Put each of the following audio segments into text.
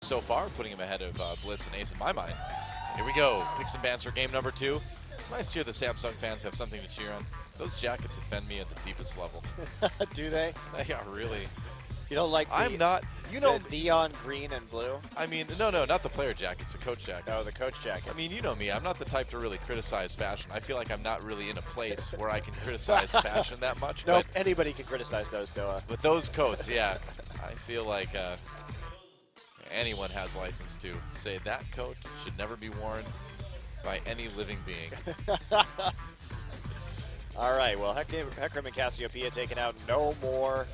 so far, putting him ahead of Bliss and Ace in my mind. Here we go. Picks and bans for game number 2. It's nice to hear the Samsung fans have something to cheer on. Those jackets offend me at the deepest level. Do they? Yeah, really. You don't like the neon green and blue? I mean, no, not the player jackets, the coach jackets. Oh, the coach jackets. I mean, you know me. I'm not the type to really criticize fashion. I feel like I'm not really in a place where I can criticize fashion that much. No, anybody can criticize those, Doa. But those coats, yeah, I feel like anyone has license to say that coat should never be worn by any living being. All right, well, Hecarim and Cassiopeia taking out no more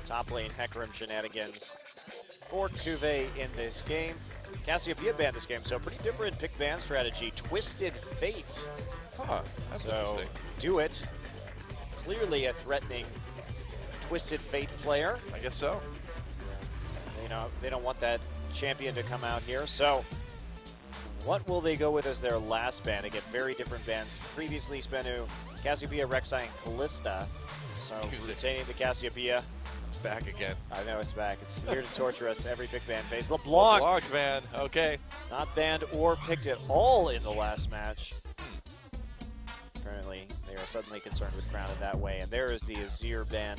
top lane Hecarim shenanigans for Cuvée in this game. Cassiopeia banned this game, so pretty different pick ban strategy. Twisted Fate. Huh, that's interesting. Do it. Clearly a threatening Twisted Fate player. I guess so. You know, they don't want that champion to come out here, so what will they go with as their last ban? Again, very different bans. Previously, SBENU, Cassiopeia, Rek'Sai, and Callista. So retaining the Cassiopeia. It's back again. I know it's back. It's here to torture us every pick ban phase. LeBlanc. LeBlanc ban, okay. Not banned or picked at all in the last match. Apparently, they are suddenly concerned with Crown in that way. And there is the Azir ban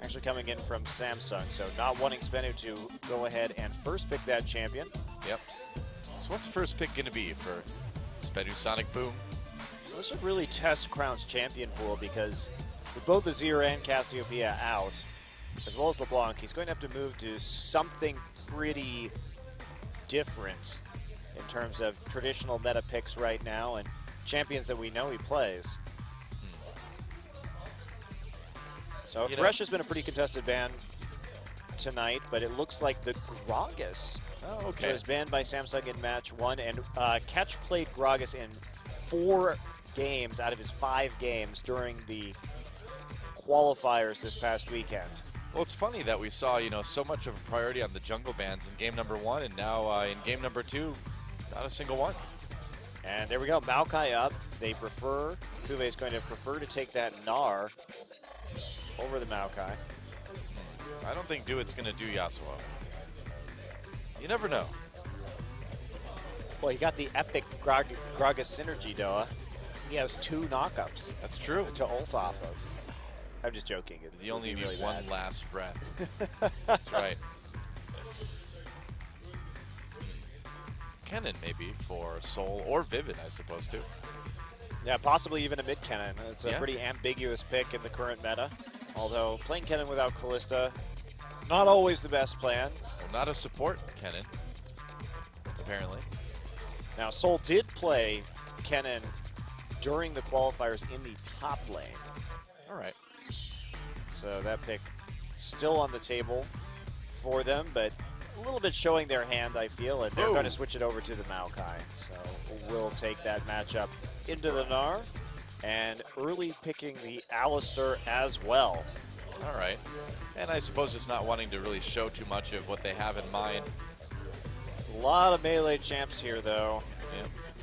actually coming in from Samsung. So not wanting SBENU to go ahead and first pick that champion. Yep. So what's the first pick going to be for SBENU Sonicboom? This should really test Crown's champion pool because with both Azir and Cassiopeia out, as well as LeBlanc, he's going to have to move to something pretty different in terms of traditional meta picks right now and champions that we know he plays. So Thresh has been a pretty contested ban tonight, but it looks like the Gragas was banned by Samsung in match 1, and Catch played Gragas in 4 games out of his 5 games during the qualifiers this past weekend. Well, it's funny that we saw, so much of a priority on the jungle bans in game number 1, and now in game number 2, not a single one. And there we go, Maokai up. They prefer, Cuvée is going to prefer to take that Gnar over the Maokai. I don't think Duet's going to do Yasuo. You never know. Well, he got the epic Gragas synergy, Doa. He has 2 knockups. That's true. To ult off of. I'm just joking. You only need one last breath. That's right. Kennen maybe for Soul or Vivid, I suppose, too. Yeah, possibly even a mid Kennen. It's a pretty ambiguous pick in the current meta. Although playing Kennen without Callista, not always the best plan. Well, not a support Kennen, apparently. Now, Soul did play Kennen during the qualifiers in the top lane. All right. So that pick still on the table for them, but a little bit showing their hand, I feel, and they're going to switch it over to the Maokai. So we'll take that matchup into the Gnar, and early picking the Alistar as well. All right. And I suppose just not wanting to really show too much of what they have in mind. There's a lot of melee champs here, though,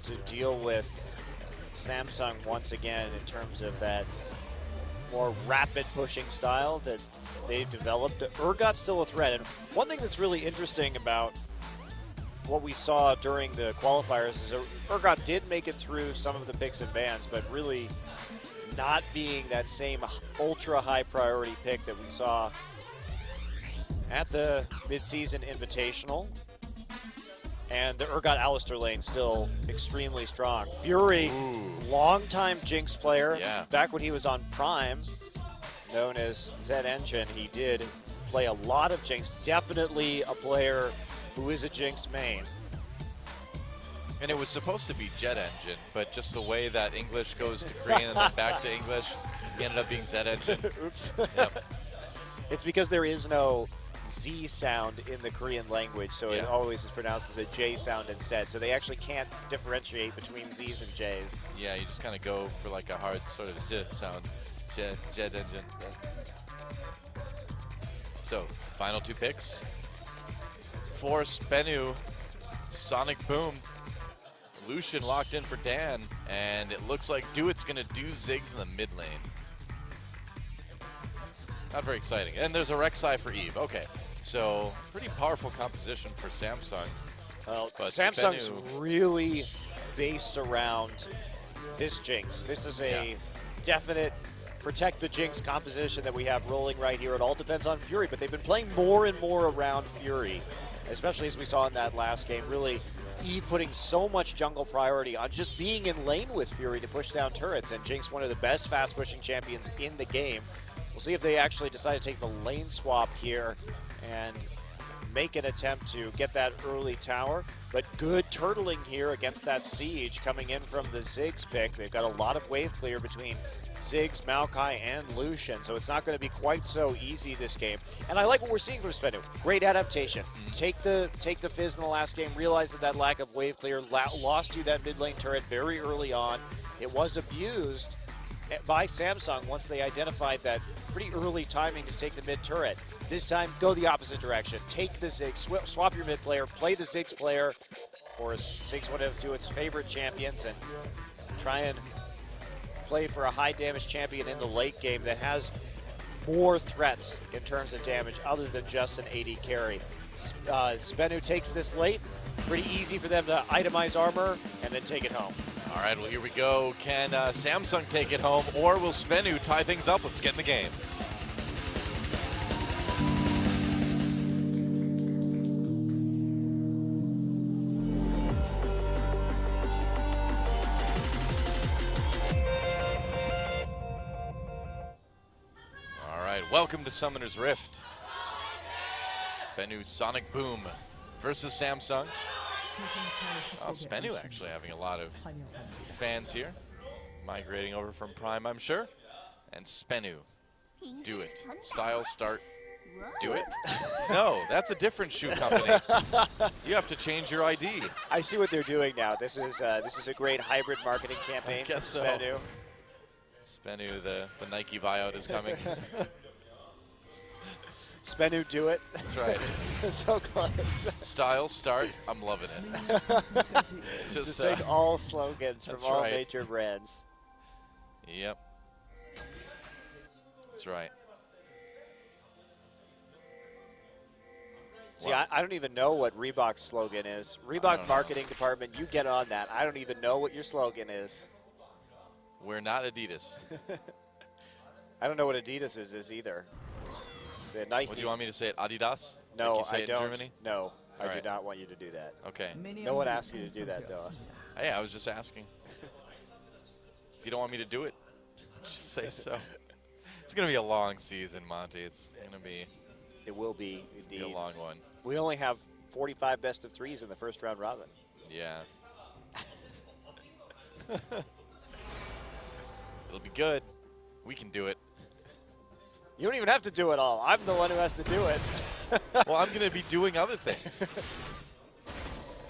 to deal with Samsung once again in terms of that more rapid pushing style that they've developed. Urgot's still a threat, and one thing that's really interesting about what we saw during the qualifiers is Urgot did make it through some of the picks and bans, but really not being that same ultra high priority pick that we saw at the mid-season invitational. And the Urgot Alistar lane still extremely strong. Fury, longtime Jinx player, back when he was on Prime, known as Zed Engine, he did play a lot of Jinx. Definitely a player who is a Jinx main. And it was supposed to be Jet Engine, but just the way that English goes to Korean and then back to English, he ended up being Zed Engine. Oops. Yep. It's because there is no Z sound in the Korean language, so it always is pronounced as a J sound instead. So they actually can't differentiate between Z's and J's. Yeah, you just kind of go for like a hard sort of Z sound. Jet Engine. So, final 2 picks for SBENU Sonicboom. Lucian locked in for Dan, and it looks like Duet's going to do Ziggs in the mid lane. Not very exciting. And there's a Rek'Sai for Eve. Okay. So pretty powerful composition for Samsung. Well, But Samsung's SBENU really based around this Jinx. This is a definite protect the Jinx composition that we have rolling right here. It all depends on Fury, but they've been playing more and more around Fury, especially as we saw in that last game. Really, Eve putting so much jungle priority on just being in lane with Fury to push down turrets, and Jinx, one of the best fast-pushing champions in the game. We'll see if they actually decide to take the lane swap here and make an attempt to get that early tower. But good turtling here against that siege coming in from the Ziggs pick. They've got a lot of wave clear between Ziggs, Maokai, and Lucian, so it's not going to be quite so easy this game. And I like what we're seeing from SBENU. Great adaptation. Take the fizz in the last game, realize that lack of wave clear lost you that mid lane turret very early on. It was abused by Samsung once they identified that pretty early timing to take the mid turret. This time, go the opposite direction. Take the Ziggs, swap your mid player, play the Ziggs player. Of course, Ziggs one of its favorite champions, and try and play for a high damage champion in the late game that has more threats in terms of damage other than just an AD carry. SBENU takes this late. Pretty easy for them to itemize armor and then take it home. All right, well, here we go. Can Samsung take it home, or will SBENU tie things up? Let's get in the game. All right, welcome to Summoner's Rift. SBENU Sonicboom versus Samsung. Well, SBENU actually having a lot of fans here, migrating over from Prime, I'm sure. And SBENU, do it. Style, start, do it. No, that's a different shoe company. You have to change your ID. I see what they're doing now. This is a great hybrid marketing campaign for SBENU. SBENU, the Nike buyout is coming. SBENU, do it. That's right. So close. Style, start, I'm loving it. Just take all slogans from all right. major brands. Yep. That's right. See, I don't even know what Reebok's slogan is. Reebok marketing department, you get on that. I don't even know what your slogan is. We're not Adidas. I don't know what Adidas is either. Nike. What do you want me to say it? Adidas? No, like you say I it don't. In Germany? No, I right. do not want you to do that. Okay. No one asked you to do that, though. Hey, I was just asking. If you don't want me to do it, just say so. It's going to be a long season, Monty. It's going to be. It will be, indeed. A long one. We only have 45 best of threes in the first round robin. Yeah. It'll be good. We can do it. You don't even have to do it all. I'm the one who has to do it. Well, I'm going to be doing other things.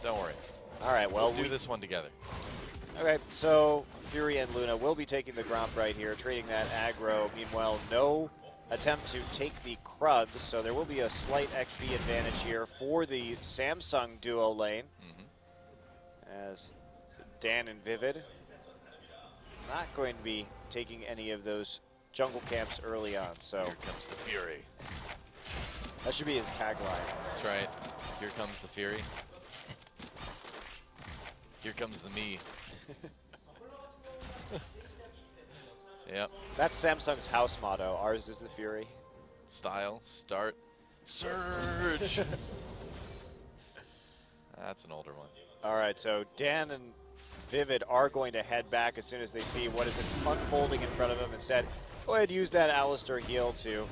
Don't worry. All right, well, we'll do this one together. Okay, so Fury and Luna will be taking the Gromp right here, trading that aggro. Meanwhile, no attempt to take the Krugs, so there will be a slight XP advantage here for the Samsung duo lane. As Dan and Vivid not going to be taking any of those jungle camps early on, so. Here comes the Fury. That should be his tagline. That's right. Here comes the Fury. Here comes the me. Yep. That's Samsung's house motto. Ours is the Fury. Style, start, surge. That's an older one. All right, so Dan and Vivid are going to head back as soon as they see what is unfolding in front of them. Instead, go ahead and use that Alistar heal to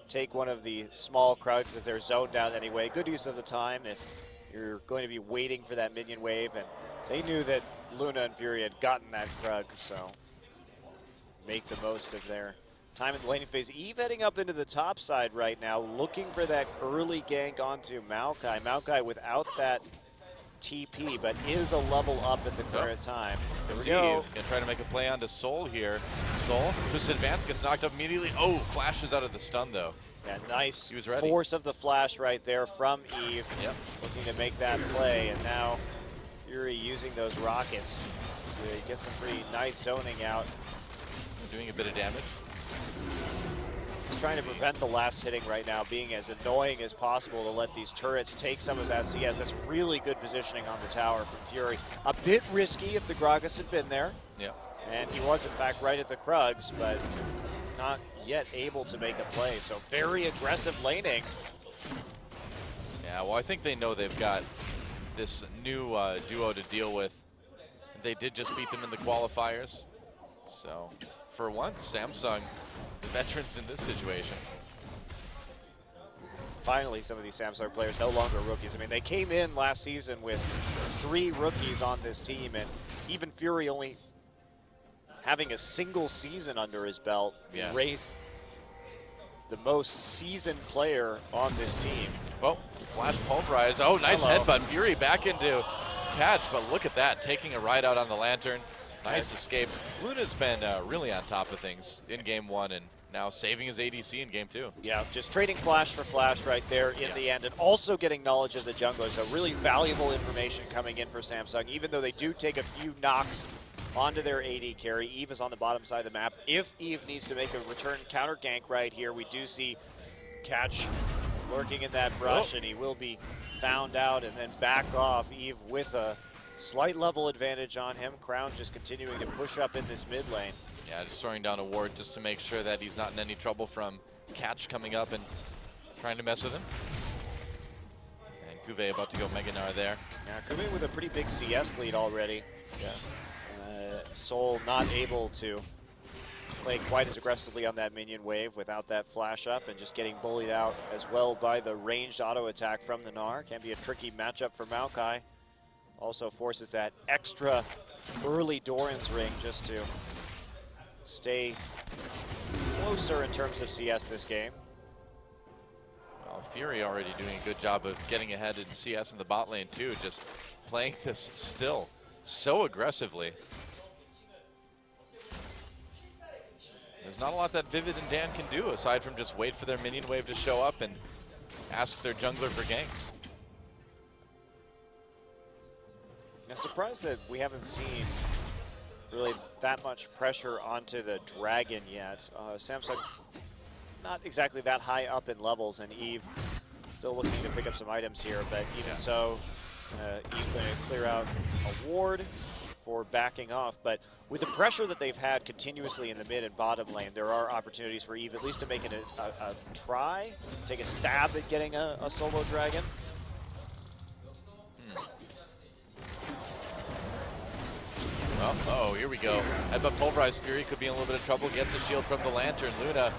take one of the small Krugs as they're zoned out anyway. Good use of the time if you're going to be waiting for that minion wave. And they knew that Luna and Fury had gotten that Krug, so make the most of their time in the laning phase. Eve heading up into the top side right now, looking for that early gank onto Maokai. Maokai without that TP, but is a level up at the current time. There we go. Gonna try to make a play onto Soul here. Soul, just advance, gets knocked up immediately. Oh, flashes out of the stun though. Yeah, nice He was ready. force of the flash right there from Eve. Yep. Looking to make that play, and now Fury using those rockets to get some pretty nice zoning out. Doing a bit of damage. just trying to prevent the last hitting right now, being as annoying as possible to let these turrets take some of that CS. That's really good positioning on the tower from Fury. A bit risky if the Gragas had been there. Yeah. And he was, in fact, right at the Krugs, but not yet able to make a play. So very aggressive laning. Yeah, well, I think they know they've got this new duo to deal with. They did just beat them in the qualifiers. So, for once, Samsung, the veterans in this situation. Finally, some of these Samsung players no longer rookies. I mean, they came in last season with 3 rookies on this team, and even Fury only having a single season under his belt. Yeah. Wraith, the most seasoned player on this team. Oh, flash pulverize. Oh, nice Hello. headbutt. Fury back into catch, but look at that, taking a ride out on the Lantern. Nice escape. Luna's been really on top of things in game 1 and now saving his ADC in game 2. Yeah, just trading flash for flash right there in the end, and also getting knowledge of the jungler. So really valuable information coming in for Samsung, even though they do take a few knocks onto their AD carry. Eve is on the bottom side of the map. If Eve needs to make a return counter gank right here, we do see Catch lurking in that brush, and he will be found out and then back off. Eve with a slight level advantage on him. Crown just continuing to push up in this mid lane. Yeah, just throwing down a ward just to make sure that he's not in any trouble from Catch coming up and trying to mess with him. And Cuvée about to go Mega Gnar there. Yeah, Kume with a pretty big CS lead already. Yeah. Soul not able to play quite as aggressively on that minion wave without that flash up, and just getting bullied out as well by the ranged auto attack from the Gnar. Can be a tricky matchup for Maokai. Also forces that extra early Doran's ring just to stay closer in terms of CS this game. Well, Fury already doing a good job of getting ahead in CS in the bot lane too, just playing this still so aggressively. There's not a lot that Vivid and Dan can do aside from just wait for their minion wave to show up and ask their jungler for ganks. I'm surprised that we haven't seen really that much pressure onto the Dragon yet. Samsung's not exactly that high up in levels, and Eve still looking to pick up some items here, but even so, Eve going to clear out a ward for backing off. But with the pressure that they've had continuously in the mid and bottom lane, there are opportunities for Eve at least to make it a try, take a stab at getting a solo Dragon. Well, oh, here we go. Headbutt pulverized. Fury could be in a little bit of trouble. Gets a shield from the Lantern. Luna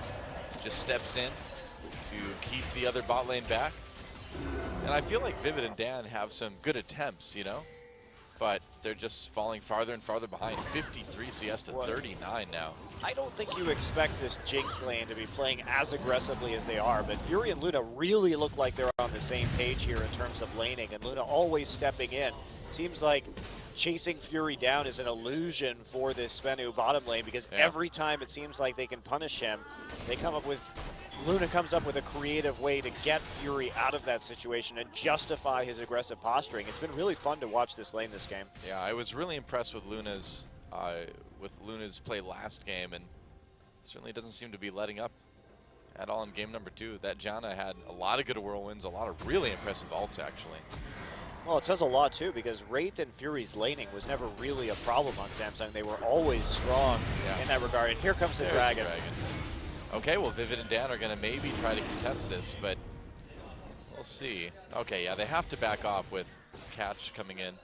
just steps in to keep the other bot lane back. And I feel like Vivid and Dan have some good attempts, you know? But they're just falling farther and farther behind. 53 CS to 39 now. I don't think you expect this Jinx lane to be playing as aggressively as they are, but Fury and Luna really look like they're on the same page here in terms of laning, and Luna always stepping in. Seems like chasing Fury down is an illusion for this SBENU bottom lane, because every time it seems like they can punish him, they come up with, Luna comes up with a creative way to get Fury out of that situation and justify his aggressive posturing. It's been really fun to watch this lane this game. Yeah, I was really impressed with Luna's play last game, and certainly doesn't seem to be letting up at all in game number 2. That Janna had a lot of good whirlwinds, a lot of really impressive ults actually. Well, it says a lot too, because Wraith and Fury's laning was never really a problem on Samsung. They were always strong in that regard. And here comes the Dragon. Okay, well, Vivid and Dan are going to maybe try to contest this, but we'll see. Okay, yeah, they have to back off with Catch coming in.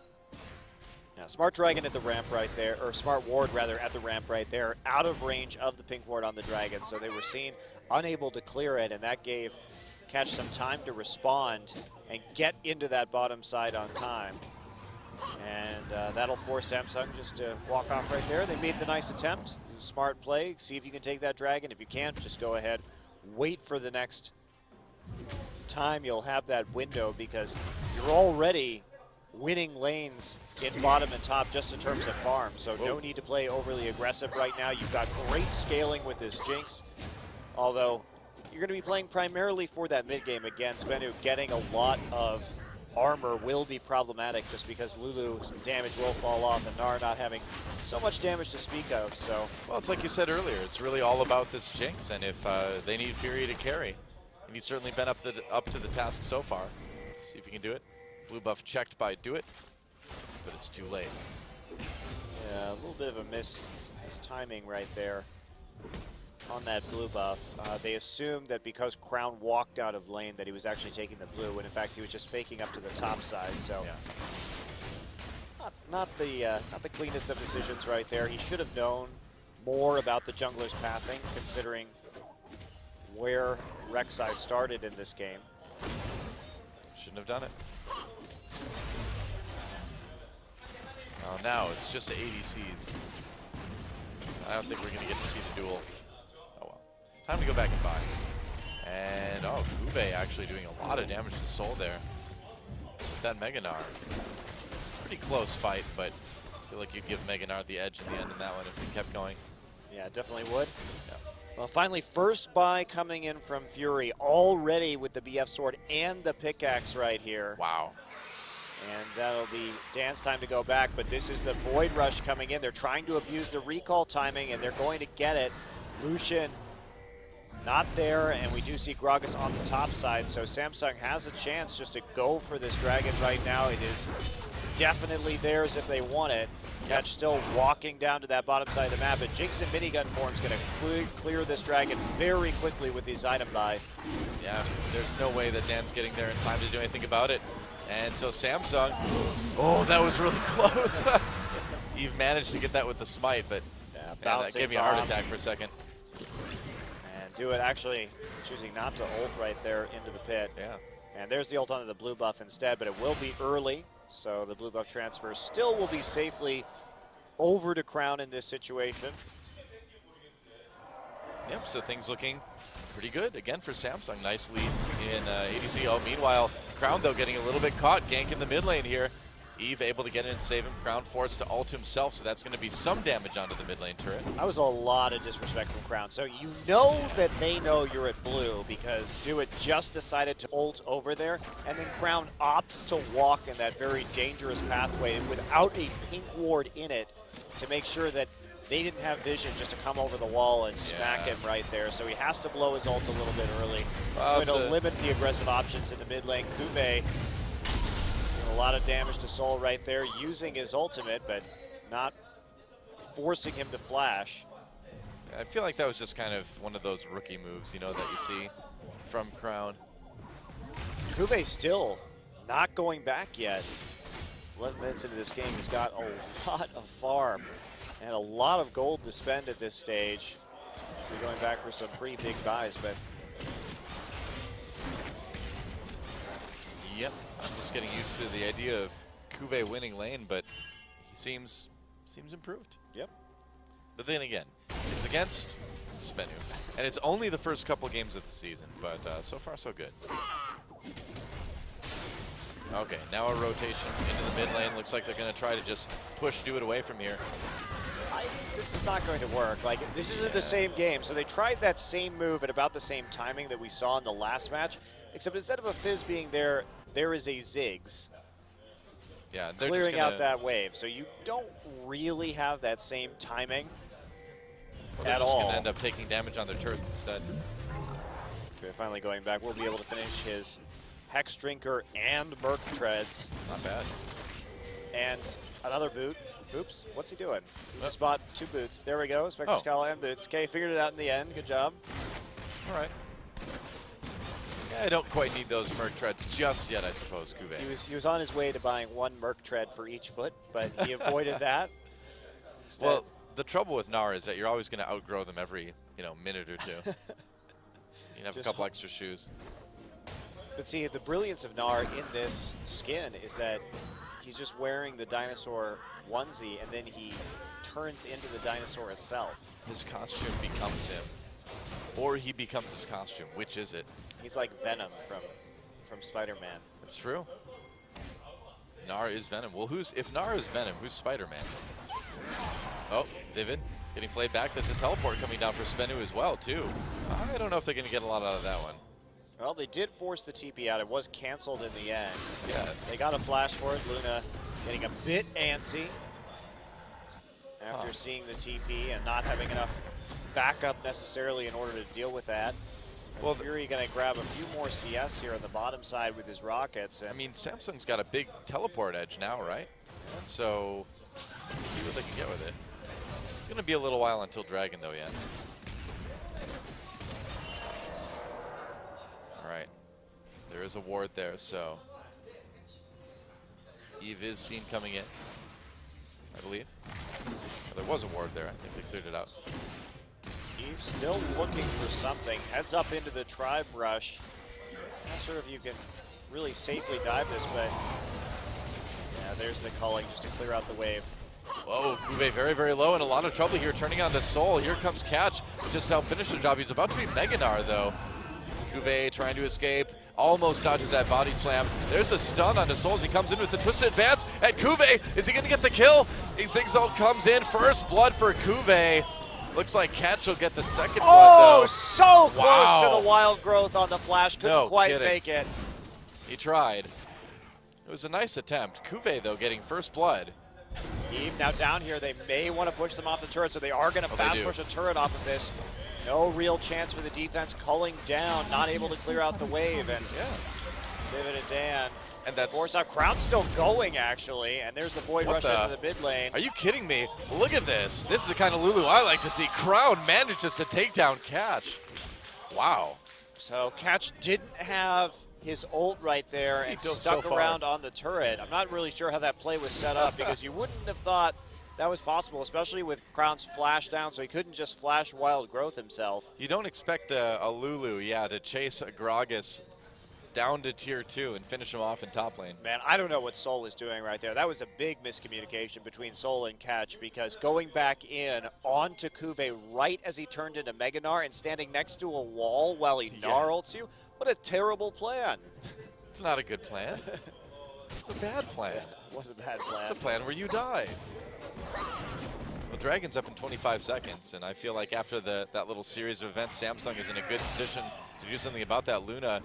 Yeah, Smart Dragon at the ramp right there, or Smart Ward rather at the ramp right there, out of range of the pink ward on the Dragon. So they were seen unable to clear it, and that gave Catch some time to respond and get into that bottom side on time. And that'll force Samsung just to walk off right there. They made the nice attempt. Smart play. See if you can take that Dragon. If you can't, just go ahead. Wait for the next time you'll have that window, because you're already winning lanes in bottom and top just in terms of farm. So no need to play overly aggressive right now. You've got great scaling with this Jinx. Although you're going to be playing primarily for that mid game again. SBENU getting a lot of armor will be problematic just because Lulu's damage will fall off and Gnar not having so much damage to speak of. So, well, it's like you said earlier. It's really all about this Jinx, and if they need Fury to carry, and he's certainly been up to the task so far. See if he can do it. Blue buff checked by Do It, but it's too late. yeah, a little bit of a mistiming right there on that blue buff. They assumed that because Crown walked out of lane that he was actually taking the blue, when in fact he was just faking up to the top side. So, Yeah. not the cleanest of decisions right there. He should have known more about the jungler's pathing, considering where Rek'Sai started in this game. Shouldn't have done it. Oh, now it's just the ADCs. I don't think we're going to get to see the duel. Oh well. Time to go back and buy. And, oh, Kube actually doing a lot of damage to Soul there with that Mega Gnar. Pretty close fight, but I feel like you'd give Mega Gnar the edge in the end in that one if we kept going. Yeah, definitely would. Yeah. Well, finally, first buy coming in from Fury, already with the BF sword and the pickaxe right here. Wow. And that'll be Dan's time to go back, but this is the Void Rush coming in. They're trying to abuse the recall timing, and they're going to get it. Lucian not there, and we do see Gragas on the top side, so Samsung has a chance just to go for this dragon right now. It is definitely theirs if they want it. Catch still walking down to that bottom side of the map, but Jinx in minigun form is going to clear this dragon very quickly with these item buy. Yeah, there's no way that Dan's getting there in time to do anything about it. And so Samsung, oh, that was really close. You've managed to get that with the smite, but man, that gave me a heart attack for a second. And Do It actually choosing not to ult right there into the pit. Yeah. And there's the ult onto the blue buff instead, but it will be early. So the blue buff transfer still will be safely over to Crown in this situation. Yep, so things looking pretty good again for Samsung. Nice leads in ADC. Oh, meanwhile, Crown though getting a little bit caught. Gank in the mid lane here. Eve able to get in and save him. Crown forced to ult himself, so that's going to be some damage onto the mid lane turret. That was a lot of disrespect from Crown. So you know that they know you're at blue because Do It just decided to ult over there, and then Crown opts to walk in that very dangerous pathway without a pink ward in it to make sure that they didn't have vision just to come over the wall and smack him right there. So he has to blow his ult a little bit early. It's going to limit the aggressive options in the mid lane. Kube, a lot of damage to Soul right there, using his ultimate, but not forcing him to flash. I feel like that was just kind of one of those rookie moves, you know, that you see from Crown. Kube still not going back yet. 11 minutes into this game, he's got a lot of farm and a lot of gold to spend at this stage. We're going back for some pretty big buys, but yep, I'm just getting used to the idea of Kube winning lane, but he seems improved. Yep. But then again, it's against SBENU, and it's only the first couple games of the season, but so far so good. Okay, now a rotation into the mid lane. Looks like they're going to try to just push Do It away from here. This is not going to work. Like, this isn't the same game. So they tried that same move at about the same timing that we saw in the last match, except instead of a Fizz being there, there is a Ziggs. Yeah, they're clearing out that wave. So you don't really have that same timing at all. They're just going to end up taking damage on their turrets instead. Okay, finally going back. We'll be able to finish his Hex Drinker and Merc Treads. Not bad. And another boot. Oops, what's he doing? He just bought 2 boots. There we go, Spectre Scala and boots. Okay, figured it out in the end. Good job. All right. Yeah, I don't quite need those Merc Treads just yet, I suppose, Kube. He was on his way to buying 1 Merc Tread for each foot, but he avoided that. Instead. Well, the trouble with Gnar is that you're always going to outgrow them every, minute or two. You have a couple extra shoes. But see, the brilliance of Gnar in this skin is that he's just wearing the dinosaur onesie, and then he turns into the dinosaur itself. His costume becomes him. Or he becomes his costume. Which is it? He's like Venom from Spider-Man. That's true. Gnar is Venom. Well, if Gnar is Venom, who's Spider-Man? Oh, Vivid getting flayed back. There's a teleport coming down for SBENU as well, too. I don't know if they're going to get a lot out of that one. Well, they did force the TP out. It was canceled in the end. Yes. They got a flash for it. Luna getting a bit antsy after seeing the TP and not having enough backup necessarily in order to deal with that. Well, Fury going to grab a few more CS here on the bottom side with his rockets. And I mean, Samsung's got a big teleport edge now, right? And so, let's see what they can get with it. It's going to be a little while until Dragon, though, yeah. All right. There is a ward there, so Eve is seen coming in, I believe. Oh, there was a ward there. I think they cleared it out. Eve still looking for something. Heads up into the tribe rush. Not sure if you can really safely dive this, but yeah, there's the culling just to clear out the wave. Whoa, Kuve very, very low, and a lot of trouble here, turning on to Soul. Here comes Catch, just to help finish the job. He's about to be Meganar, though. Kuve trying to escape, almost dodges that body slam. There's a stun on the Soul as he comes in with the twisted advance, and Kuve, is he going to get the kill? Zigzag comes in, first blood for Kuve. Looks like Catch will get the second blood, though. So close Wow. to the wild growth on the flash. Couldn't quite kidding. make it. He tried. It was a nice attempt. Kuve, though, getting first blood. Eve now down here. They may want to push them off the turret, so they are going to Oh, fast they do. push a turret off of this. No real chance for the defense. Culling down, not able to clear out the wave. And Yeah. Vivid and Dan. And that's... Force out. Crown's still going, actually. And there's the Void What Rush the- into the mid lane. Are you kidding me? Look at this. This is the kind of Lulu I like to see. Crown manages to take down Catch. Wow. So Catch didn't have his ult right there and dove stuck so far. around on the turret. I'm not really sure how that play was set up because you wouldn't have thought that was possible, especially with Crown's flash down, so he couldn't just flash Wild Growth himself. You don't expect a Lulu, to chase a Gragas down to tier 2 and finish him off in top lane. Man, I don't know what Soul was doing right there. That was a big miscommunication between Soul and Catch because going back in onto Kuve right as he turned into Meganar and standing next to a wall while he gnarls you, what a terrible plan. It's not a good plan. It's a bad plan. It was a bad plan. It's a plan where you die. Well, Dragon's up in 25 seconds, and I feel like after that little series of events, Samsung is in a good position to do something about that. Luna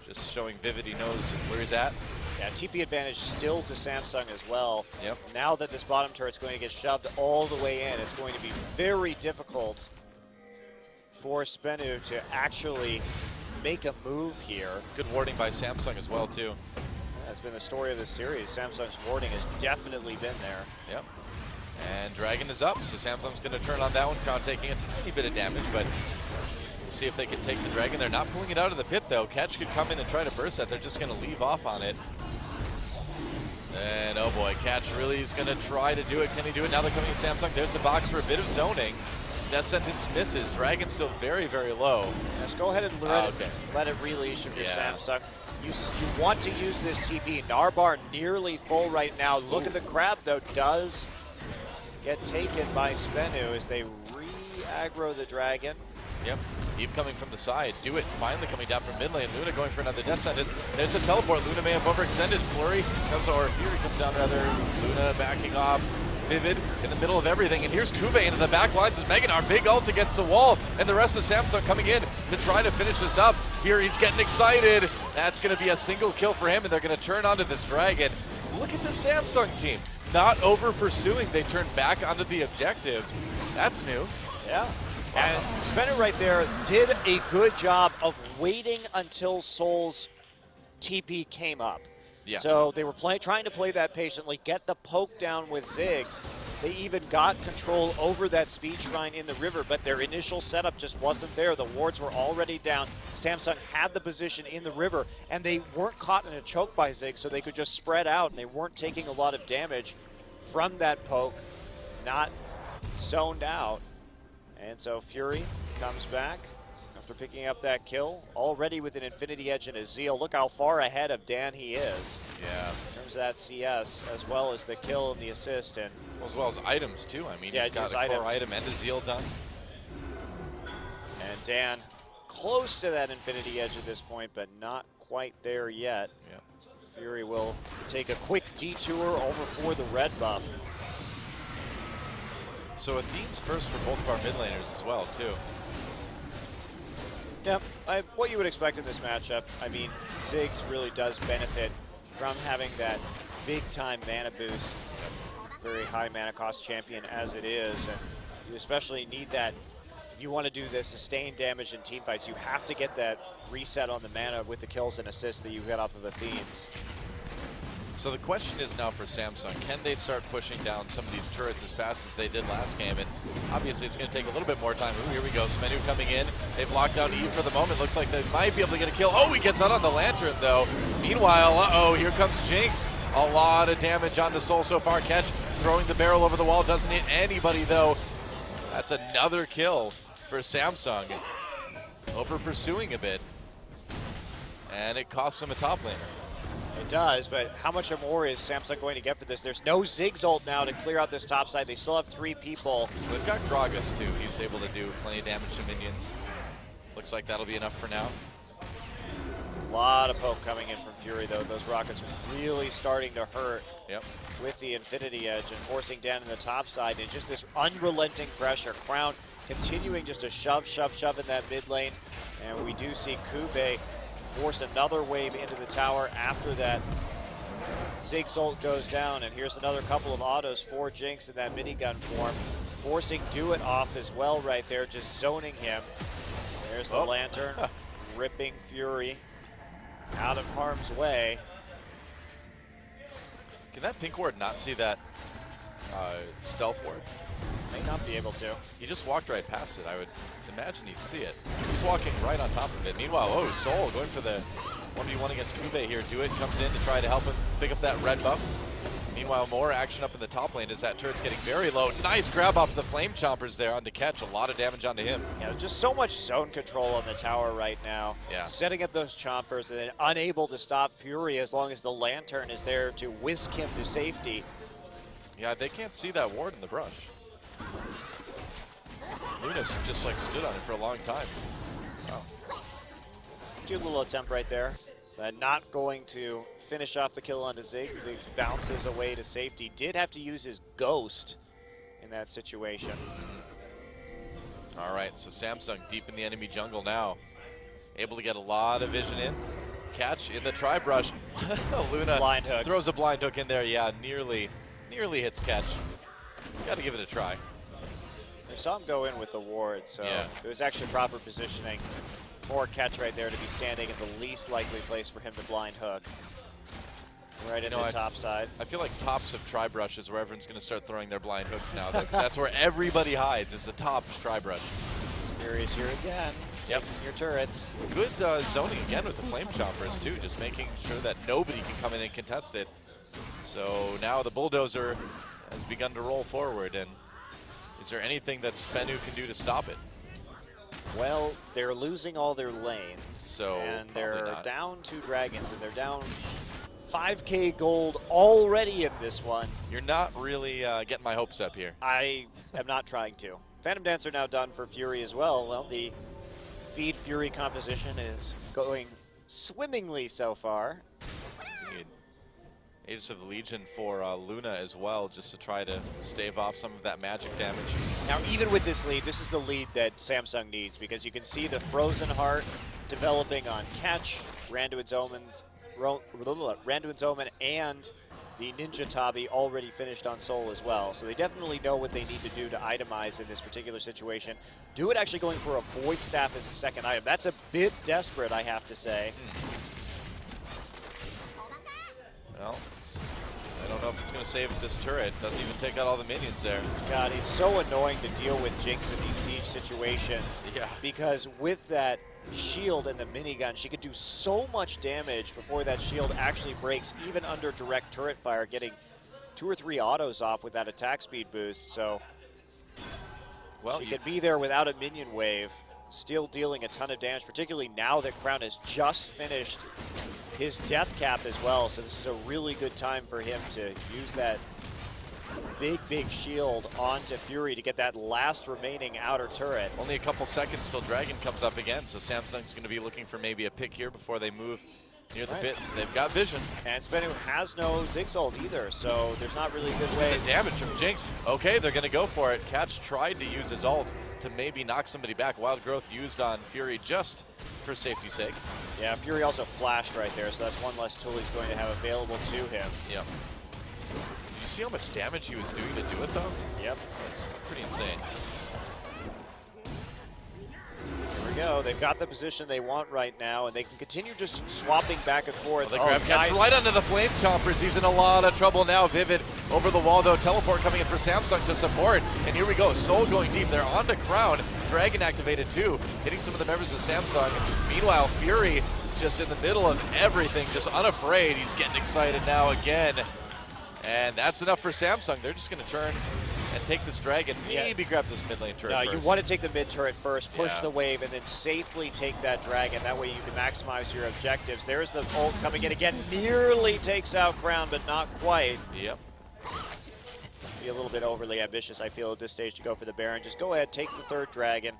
just showing Vivid he knows where he's at. Yeah, TP advantage still to Samsung as well. Yep. Now that this bottom turret's going to get shoved all the way in, it's going to be very difficult for SBENU to actually make a move here. Good warding by Samsung as well, too. That's been the story of this series. Samsung's warding has definitely been there. Yep. And Dragon is up, so Samsung's going to turn on that one. Crown taking a tiny bit of damage, but we'll see if they can take the Dragon. They're not pulling it out of the pit, though. Catch could come in and try to burst that. They're just going to leave off on it. And, oh boy, Catch really is going to try to do it. Can he do it? Now they're coming at Samsung. There's the box for a bit of zoning. Death Sentence misses. Dragon's still very, very low. Just go ahead and let it release if you're Samsung. You want to use this TP. Narbar nearly full right now. Look at the grab, though. Does get taken by SBENU as they re-aggro the Dragon. Yep. Eve coming from the side. Do it. Finally coming down from mid lane. Luna going for another Death Sentence. There's a teleport. Luna may have overextended. Flurry comes, or Fury comes down rather. Luna backing off. Vivid in the middle of everything. And here's Kuve into the back lines as Meganar. Big ult against the wall. And the rest of Samsung coming in to try to finish this up. Fury's getting excited. That's going to be a single kill for him. And they're going to turn onto this Dragon. Look at the Samsung team. Not over pursuing. They turn back onto the objective. That's new. Yeah. And SBENU right there did a good job of waiting until Soul's TP came up. Yeah. So they were trying to play that patiently, get the poke down with Ziggs. They even got control over that speed shrine in the river, but their initial setup just wasn't there. The wards were already down. Samsung had the position in the river, and they weren't caught in a choke by Ziggs, so they could just spread out, and they weren't taking a lot of damage from that poke, not zoned out. And so Fury comes back after picking up that kill, already with an Infinity Edge and a Zeal. Look how far ahead of Dan he is. Yeah. In terms of that CS, as well as the kill and the assist. And As well as items, too. I mean, Yeah, he's got his a core items. item and a Zeal done. And Dan close to that Infinity Edge at this point, but not quite there yet. Yeah. Fury will take a quick detour over for the red buff. So Athene's first for both of our mid laners as well, too. Yep, what you would expect in this matchup. I mean, Ziggs really does benefit from having that big-time mana boost. Very high mana cost champion as it is, and you especially need that. If you want to do the sustained damage in team fights, you have to get that reset on the mana with the kills and assists that you get off of Athene's. So the question is now for Samsung, can they start pushing down some of these turrets as fast as they did last game? And obviously it's going to take a little bit more time. Ooh, here we go, SBENU coming in. They've locked down Eve for the moment. Looks like they might be able to get a kill. Oh, he gets out on the Lantern though. Meanwhile, uh-oh, here comes Jinx. A lot of damage on the Soul so far. Catch throwing the barrel over the wall. Doesn't hit anybody though. That's another kill for Samsung. Over pursuing a bit. And it costs him a top laner. It does, but how much more is Samsung going to get for this? There's no Ziggs ult now to clear out this top side. They still have 3 people. They've got Gragas too. He's able to do plenty of damage to minions. Looks like that'll be enough for now. It's a lot of poke coming in from Fury though. Those rockets really starting to hurt with the Infinity Edge and forcing down in the top side. And just this unrelenting pressure. Crown continuing just to shove in that mid lane. And we do see Kube force another wave into the tower after that Ziggs ult goes down, and here's another couple of autos for Jinx in that minigun form, forcing Do It off as well right there, just zoning him. There's the Lantern, ripping Fury out of harm's way. Can that pink ward not see that stealth ward? May not be able to. He just walked right past it. I would imagine he'd see it. He's walking right on top of it. Meanwhile, oh, Soul going for the 1v1 against Kube here. Do It comes in to try to help him pick up that red buff. Meanwhile, more action up in the top lane as that turret's getting very low. Nice grab off the Flame Chompers there onto Catch. A lot of damage onto him. Yeah, just so much zone control on the tower right now. Yeah. Setting up those Chompers and then unable to stop Fury as long as the Lantern is there to whisk him to safety. Yeah, they can't see that ward in the brush. Luna's just like stood on it for a long time. Wow. Cute little attempt right there, but not going to finish off the kill onto Ziggs. Ziggs bounces away to safety. Did have to use his Ghost in that situation. All right, so Samsung deep in the enemy jungle now. Able to get a lot of vision in. Catch in the tri-brush. Luna Blind hook. Throws a blind hook in there. Yeah, nearly hits Catch. Got to give it a try. I saw him go in with the ward, so it was actually proper positioning for Catch right there to be standing in the least likely place for him to blind hook. Right in the top side. I feel like tops of tri-brush is where everyone's going to start throwing their blind hooks now. That's where everybody hides, is the top tri-brush. Furious here again. Taking your turrets. Good zoning again with the Flame Chompers too, just making sure that nobody can come in and contest it. So now the Bulldozer has begun to roll forward, and is there anything that SBENU can do to stop it? Well, they're losing all their lanes, so and they're down 2 dragons, and they're down 5K gold already in this one. You're not really getting my hopes up here. I am not trying to. Phantom Dancer now done for Fury as well. Well, the feed Fury composition is going swimmingly so far. Aegis of the Legion for Luna as well, just to try to stave off some of that magic damage. Now, even with this lead, this is the lead that Samsung needs, because you can see the Frozen Heart developing on Catch, Randuin's Omen, and the Ninja Tabi already finished on Soul as well. So they definitely know what they need to do to itemize in this particular situation. Do It actually going for a Void Staff as a second item. That's a bit desperate, I have to say. Well, I don't know if it's going to save this turret. Doesn't even take out all the minions there. God, it's so annoying to deal with Jinx in these siege situations. Yeah. Because with that shield and the minigun, she could do so much damage before that shield actually breaks, even under direct turret fire, getting 2 or 3 autos off with that attack speed boost. So she could be there without a minion wave, still dealing a ton of damage, particularly now that Crown has just finished his death cap as well, so this is a really good time for him to use that big shield onto Fury to get that last remaining outer turret. Only a couple seconds till Dragon comes up again, so Samsung's going to be looking for maybe a pick here before they move near the pit. They've got vision. And SBENU has no Ziggs ult either, so there's not really a good way. The damage from Jinx. Okay, they're going to go for it. Catch tried to use his ult to maybe knock somebody back. Wild Growth used on Fury just for safety's sake. Yeah, Fury also flashed right there, so that's one less tool he's going to have available to him. Yep. Did you see how much damage he was doing to do it, though? Yep. That's pretty insane. There we go. They've got the position they want right now, and they can continue just swapping back and forth. Well, the grab catch right under the Flame Chompers. He's in a lot of trouble now. Vivid over the wall, though. Teleport coming in for Samsung to support. And here we go. Soul going deep. They're on to Crown. Dragon activated, too, hitting some of the members of Samsung. Meanwhile, Fury just in the middle of everything, just unafraid. He's getting excited now again. And that's enough for Samsung. They're just going to turn and take this dragon, maybe grab this mid lane turret first. You want to take the mid turret first, push Yeah. the wave, and then safely take that dragon. That way you can maximize your objectives. There's the ult coming in again. Nearly takes out Crown, but not quite. Yep. Be a little bit overly ambitious, I feel, at this stage to go for the Baron. Just go ahead, take the third dragon,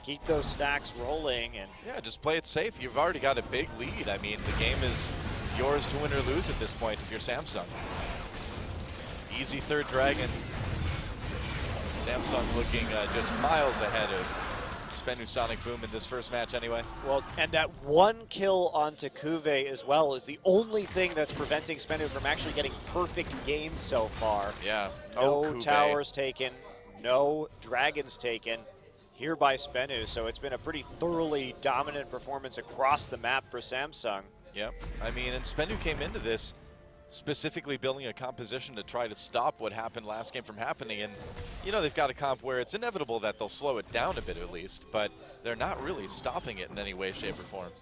keep those stacks rolling, and Yeah, just play it safe. You've already got a big lead. I mean, the game is yours to win or lose at this point if you're Samsung. Easy third dragon. Samsung looking just miles ahead of SBENU Sonicboom in this first match anyway. well, and that one kill onto Kuve as well is the only thing that's preventing SBENU from actually getting perfect games so far. Yeah. No Kuve. towers taken, no dragons taken here by SBENU, so it's been a pretty thoroughly dominant performance across the map for Samsung. Yep. I mean, and SBENU came into this specifically building a composition to try to stop what happened last game from happening. And, you know, they've got a comp where it's inevitable that they'll slow it down a bit at least, but they're not really stopping it in any way, shape, or form.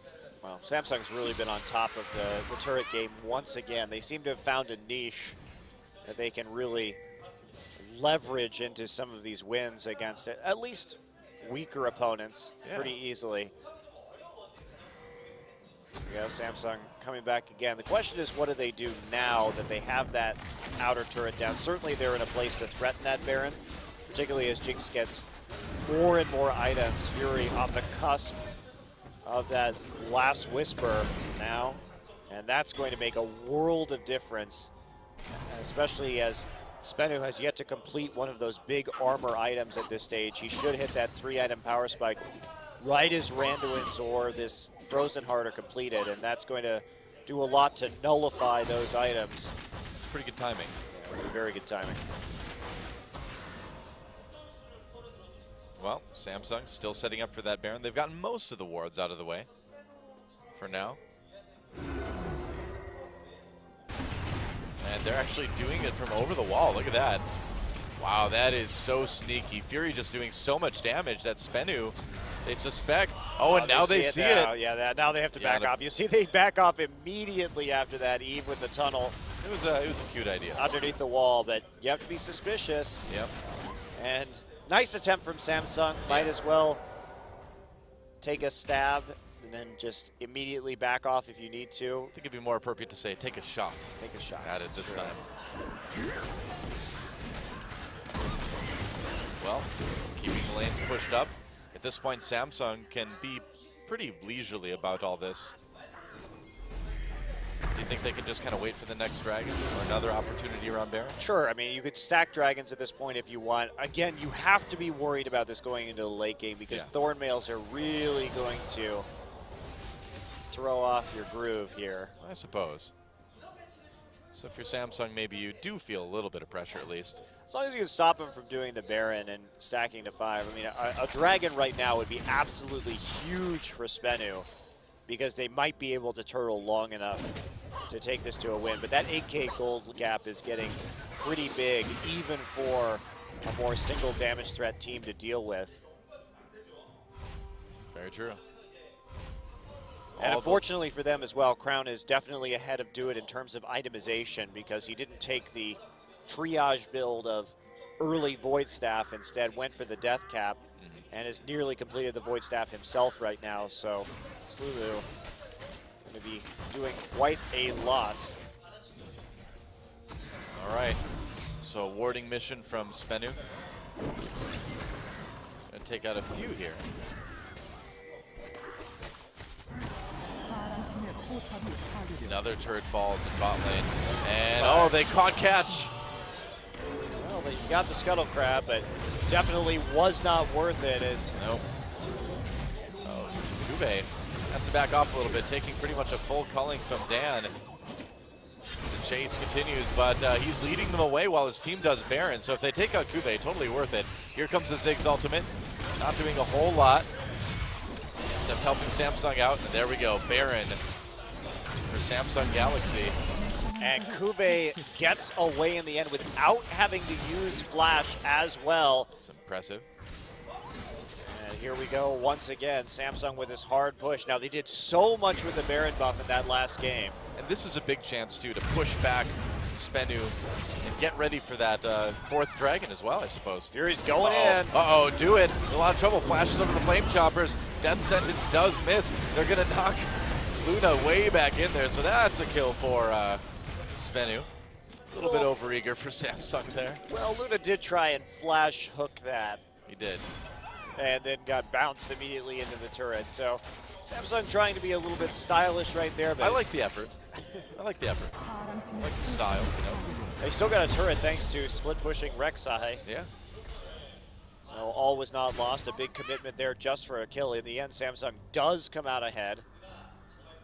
Well, Samsung's really been on top of the turret game once again. They seem to have found a niche that they can really leverage into some of these wins against at least weaker opponents pretty easily. There we go, Samsung coming back again. The question is, what do they do now that they have that outer turret down? Certainly they're in a place to threaten that Baron, particularly as Jinx gets more and more items. Fury on the cusp of that last whisper now, and that's going to make a world of difference, especially as SBENU has yet to complete one of those big armor items at this stage. He should hit that 3-item power spike right as Randuin's or this Frozen Heart are completed, and that's going to do a lot to nullify those items. It's pretty good timing. Yeah, very good timing. Well, Samsung still setting up for that Baron. They've gotten most of the wards out of the way for now. And they're actually doing it from over the wall. Look at that. Wow, that is so sneaky. Fury just doing so much damage that SBENU, they suspect. Oh, and now they see it. Yeah, now they have to back off. You see they back off immediately after that, Eve with the tunnel. It was a cute idea. Underneath the wall, but you have to be suspicious. Yep. And nice attempt from Samsung. Might as well take a stab and then just immediately back off if you need to. I think it'd be more appropriate to say take a shot. Take a shot. At it this time. Well, keeping the lanes pushed up. At this point, Samsung can be pretty leisurely about all this. Do you think they can just kind of wait for the next dragon or another opportunity around Baron? Sure, I mean, you could stack dragons at this point if you want. Again, you have to be worried about this going into the late game because Thornmails are really going to throw off your groove here. I suppose. So if you're Samsung, maybe you do feel a little bit of pressure at least. As long as you can stop him from doing the Baron and stacking to 5. I mean, a dragon right now would be absolutely huge for SBENU because they might be able to turtle long enough to take this to a win. But that 8K gold gap is getting pretty big, even for a more single damage threat team to deal with. Very true. And unfortunately for them as well, Crown is definitely ahead of Do It in terms of itemization because he didn't take the triage build of early Void Staff, instead went for the Death Cap and has nearly completed the Void Staff himself right now. So Slulu going to be doing quite a lot. All right, so warding mission from SBENU. Gonna take out a few here. Another turret falls in bot lane. And oh, they caught catch. Well, you got the Scuttle Crab, but definitely was not worth it. As Nope. Oh, Kube has to back off a little bit, taking pretty much a full culling from Dan. The chase continues, but he's leading them away while his team does Baron. So if they take out Kube, totally worth it. Here comes the Ziggs ultimate. Not doing a whole lot, except helping Samsung out. And there we go, Baron for Samsung Galaxy. And Kube gets away in the end without having to use Flash as well. That's impressive. And here we go once again, Samsung with his hard push. Now they did so much with the Baron buff in that last game. And this is a big chance too to push back SBENU and get ready for that fourth dragon as well, I suppose. Fury's going in. Uh-oh, do it. A lot of trouble. Flashes over the Flame Choppers. Death Sentence does miss. They're going to knock Luna way back in there, so that's a kill for SBENU. A little bit overeager for Samsung there. Well, Luna did try and flash hook that. He did. And then got bounced immediately into the turret. So Samsung trying to be a little bit stylish right there. But I like the effort. I like the effort. I like the style, you know. They still got a turret thanks to split pushing Rek'Sai. Yeah. So all was not lost. A big commitment there just for a kill. In the end, Samsung does come out ahead.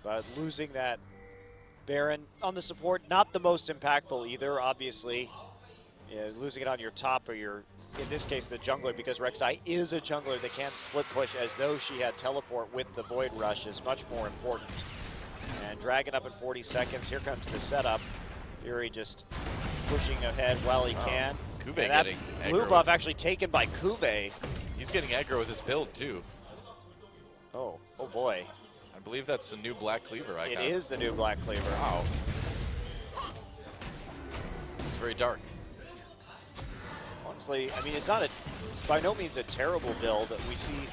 But losing that Baron on the support, not the most impactful either, obviously. Yeah, losing it on your top or your, in this case, the jungler, because Rek'Sai is a jungler that can split push as though she had teleport with the Void Rush is much more important. And Dragon up in 40 seconds. Here comes the setup. Fury just pushing ahead while he can. Kube and that getting blue aggro. buff actually taken by Kube. He's getting aggro with his build too. Oh boy. I believe that's the new Black Cleaver icon. It is the new Black Cleaver. Wow. It's very dark. Honestly, I mean, it's by no means a terrible build. We see,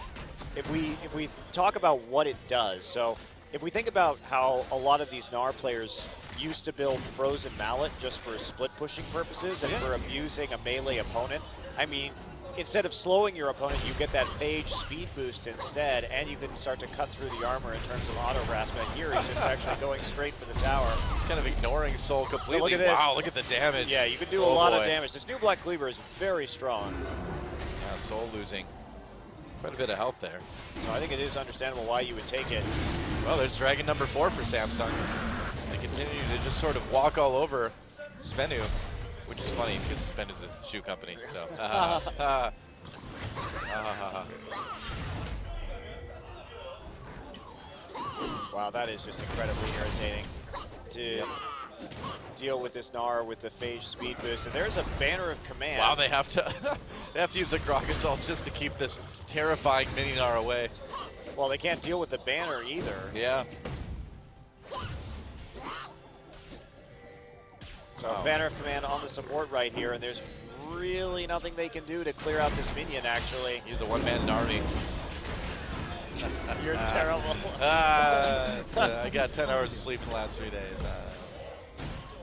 if we talk about what it does, so if we think about how a lot of these Gnar players used to build Frozen Mallet just for split pushing purposes and for abusing a melee opponent, I mean, instead of slowing your opponent, you get that phage speed boost instead, and you can start to cut through the armor in terms of auto harassment. Here he's just actually going straight for the tower. He's kind of ignoring Soul completely. Look at this. Wow, look at the damage. Yeah, you can do a lot of damage. This new Black Cleaver is very strong. Yeah, Soul losing quite a bit of health there. So I think it is understandable why you would take it. Well, there's Dragon number 4 for Samsung. They continue to just sort of walk all over SBENU, which is funny because SBENU's a shoe company. So. Wow, that is just incredibly irritating to deal with this Gnar with the phage speed boost. And there's a banner of command. Wow, they have to use a Grok Assault just to keep this terrifying mini Gnar away. Well, they can't deal with the banner either. Yeah. So banner of command on the support right here, and there's really nothing they can do to clear out this minion, actually. He's a one-man army. You're terrible. I got 10 hours of sleep in the last 3 days.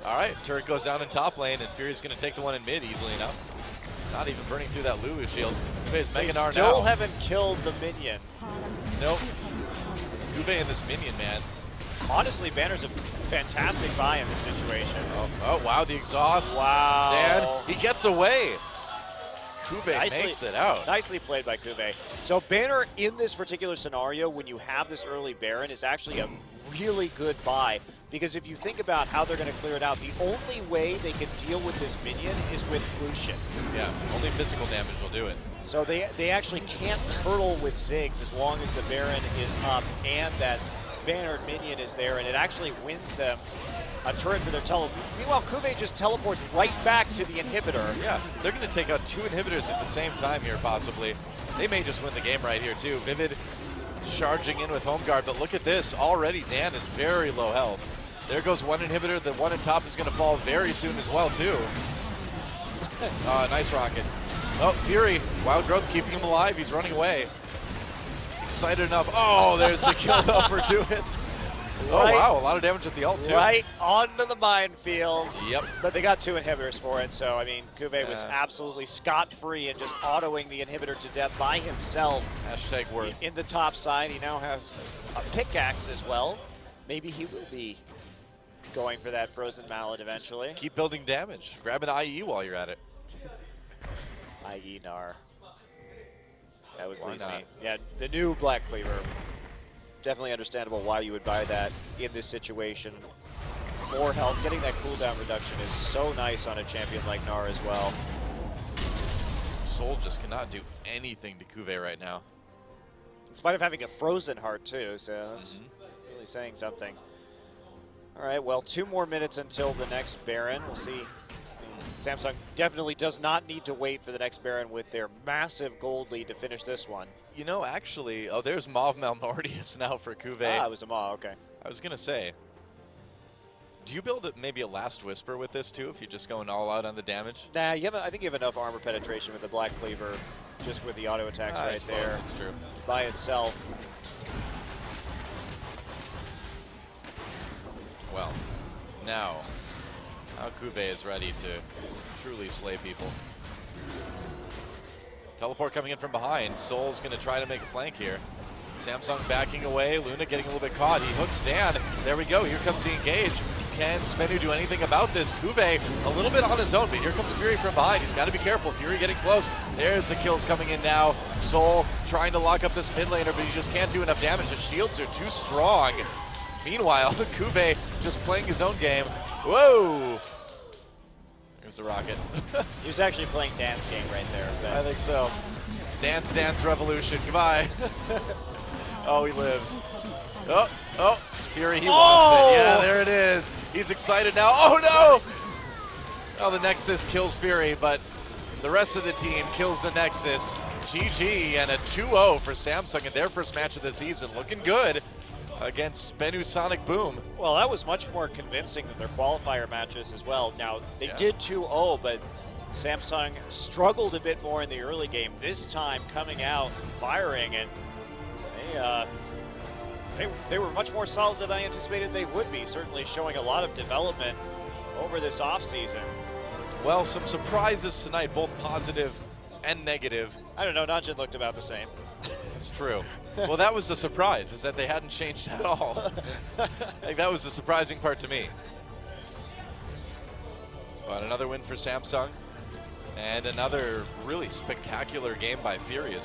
All right, turret goes down in top lane, and Fury's going to take the one in mid easily enough. Not even burning through that Lulu shield. Kube's Mega Gnar now. Still haven't killed the minion. Nope. Kube and this minion, man. Honestly, Banner's a fantastic buy in this situation. Oh wow, the exhaust. Wow. Dan, he gets away. Kube makes it out. Nicely played by Kube. So Banner in this particular scenario, when you have this early Baron, is actually a really good buy. Because if you think about how they're going to clear it out, the only way they can deal with this minion is with Lucian. Yeah, only physical damage will do it. So they actually can't turtle with Ziggs as long as the Baron is up and that Bannered minion is there, and it actually wins them a turret for their tele. Meanwhile, Kube just teleports right back to the inhibitor. Yeah, they're going to take out 2 inhibitors at the same time here, possibly. They may just win the game right here, too. Vivid charging in with Home Guard, but look at this. Already, Dan is very low health. There goes one inhibitor. The one on top is going to fall very soon as well, too. Nice rocket. Oh, Fury. Wild Growth keeping him alive. He's running away. Excited enough. Oh, there's the kill buffer to it. Oh, wow. A lot of damage at the ult, too. Right onto the minefield. Yep. But they got 2 inhibitors for it, so, I mean, Kube was absolutely scot-free and just autoing the inhibitor to death by himself. Hashtag worth. In the top side, he now has a pickaxe as well. Maybe he will be going for that Frozen Mallet eventually. Just keep building damage. Grab an IE while you're at it. IE Gnar. That would Why please not? me. Yeah, the new Black Cleaver. Definitely understandable why you would buy that in this situation. More health, getting that cooldown reduction is so nice on a champion like Gnar as well. Soul just cannot do anything to Cuvée right now. In spite of having a frozen heart too, so that's really saying something. All right, well, 2 more minutes until the next Baron. We'll see. Samsung definitely does not need to wait for the next Baron with their massive gold lead to finish this one. You know, actually, oh, there's Mauve Malmortius now for Cuvée. Ah, it was a Maw, okay. I was going to say, do you build maybe a Last Whisper with this too, if you're just going all out on the damage? Nah, I think you have enough armor penetration with the Black Cleaver, just with the auto attacks I right suppose there it's true. by itself. Well, now Cuvée is ready to truly slay people. Teleport coming in from behind. Soul's going to try to make a flank here. Samsung backing away. Luna getting a little bit caught. He hooks Dan. There we go. Here comes the engage. Can SBENU do anything about this? Cuvée a little bit on his own, but here comes Fury from behind. He's got to be careful. Fury getting close. There's the kills coming in now. Soul trying to lock up this mid laner, but he just can't do enough damage. His shields are too strong. Meanwhile, Cuvée just playing his own game. Whoa! Here's the rocket. He was actually playing Dan's game right there. But I think so. Dance Dance Revolution. Goodbye. Oh, he lives. Oh, Fury, he wants it. Yeah, there it is. He's excited now. Oh, no! Oh, the Nexus kills Fury, but the rest of the team kills the Nexus. GG, and a 2-0 for Samsung in their first match of the season. Looking good against SBENU Sonicboom. Well, that was much more convincing than their qualifier matches as well. Now, they did 2-0, but Samsung struggled a bit more in the early game. This time coming out, firing, and they were much more solid than I anticipated they would be, certainly showing a lot of development over this offseason. Well, some surprises tonight, both positive and negative. I don't know, Nanjin looked about the same. It's true. Well, that was the surprise, is that they hadn't changed at all. Like, that was the surprising part to me. But another win for Samsung, and another really spectacular game by Fury as